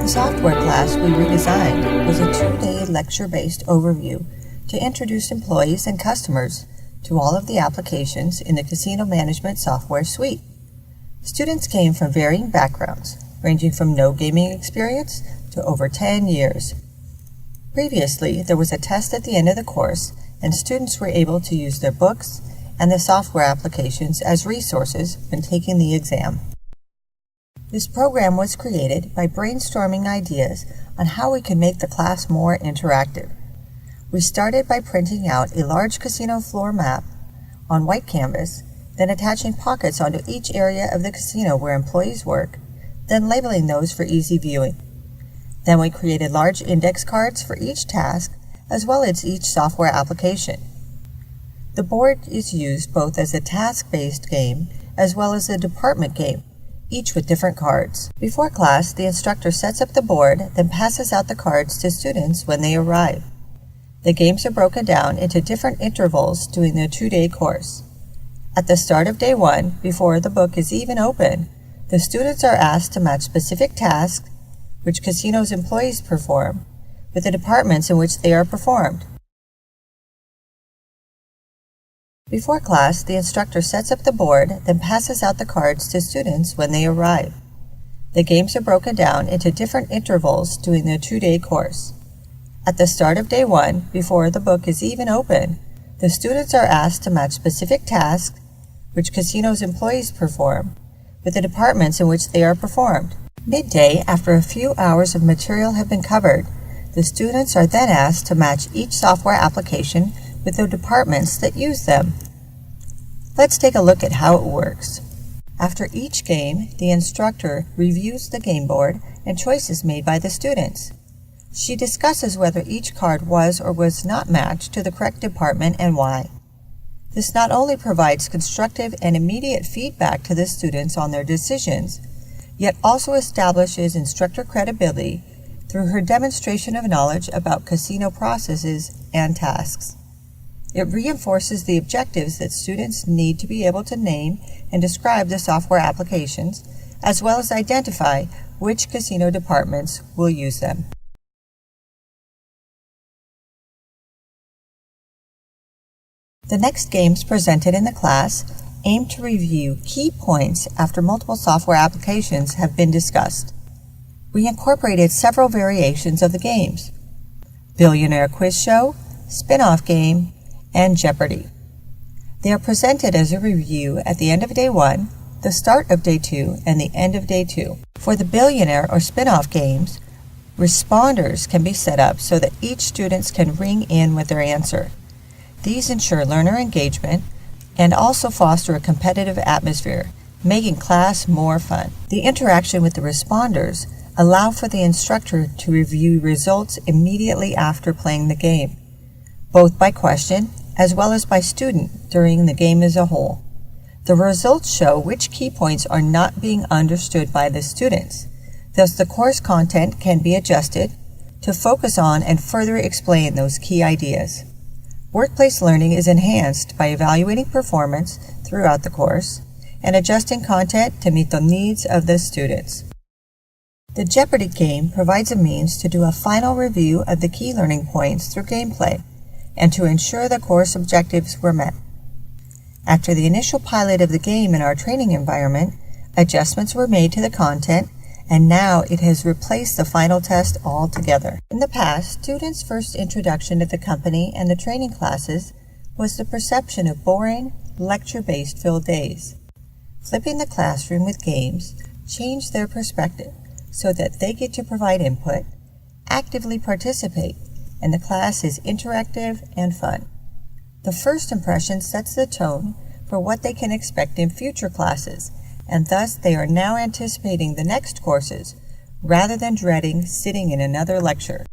The software class we redesigned was a 2-day lecture-based overview to introduce employees and customers to all of the applications in the casino management software suite. Students came from varying backgrounds, ranging from no gaming experience to over 10 years. Previously, there was a test at the end of the course, and students were able to use their books and the software applications as resources when taking the exam. This program was created by brainstorming ideas on how we could make the class more interactive. We started by printing out a large casino floor map on white canvas, then attaching pockets onto each area of the casino where employees work, then labeling those for easy viewing. Then we created large index cards for each task as well as each software application. The board is used both as a task-based game as well as a department game, each with different cards. Before class, the instructor sets up the board, then passes out the cards to students when they arrive. The games are broken down into different intervals during the 2-day course. At the start of day 1, before the book is even open, the students are asked to match specific tasks which casino's employees perform with the departments in which they are performed. Before class, the instructor sets up the board, then passes out the cards to students when they arrive. The games are broken down into different intervals during the 2-day course. At the start of day 1, before the book is even open, the students are asked to match specific tasks which casino's employees perform with the departments in which they are performed. Midday, after a few hours of material have been covered, the students are then asked to match each software application with the departments that use them. Let's take a look at how it works. After each game, the instructor reviews the game board and choices made by the students. She discusses whether each card was or was not matched to the correct department and why. This not only provides constructive and immediate feedback to the students on their decisions, yet also establishes instructor credibility through her demonstration of knowledge about casino processes and tasks. It reinforces the objectives that students need to be able to name and describe the software applications, as well as identify which casino departments will use them. The next games presented in the class aim to review key points after multiple software applications have been discussed. We incorporated several variations of the games: Billionaire Quiz Show, Spin-Off Game, and Jeopardy! They are presented as a review at the end of day 1, the start of day 2, and the end of day 2. For the Billionaire or Spin-Off games, responders can be set up so that each student can ring in with their answer. These ensure learner engagement and also foster a competitive atmosphere, making class more fun. The interaction with the responders allow for the instructor to review results immediately after playing the game, both by question as well as by student during the game as a whole. The results show which key points are not being understood by the students. Thus, the course content can be adjusted to focus on and further explain those key ideas. Workplace learning is enhanced by evaluating performance throughout the course and adjusting content to meet the needs of the students. The Jeopardy! Game provides a means to do a final review of the key learning points through gameplay and to ensure the course objectives were met. After the initial pilot of the game in our training environment, adjustments were made to the content, and now it has replaced the final test altogether. In the past, students' first introduction to the company and the training classes was the perception of boring, lecture-based filled days. Flipping the classroom with games changed their perspective so that they get to provide input, actively participate, and the class is interactive and fun. The first impression sets the tone for what they can expect in future classes, and thus they are now anticipating the next courses rather than dreading sitting in another lecture.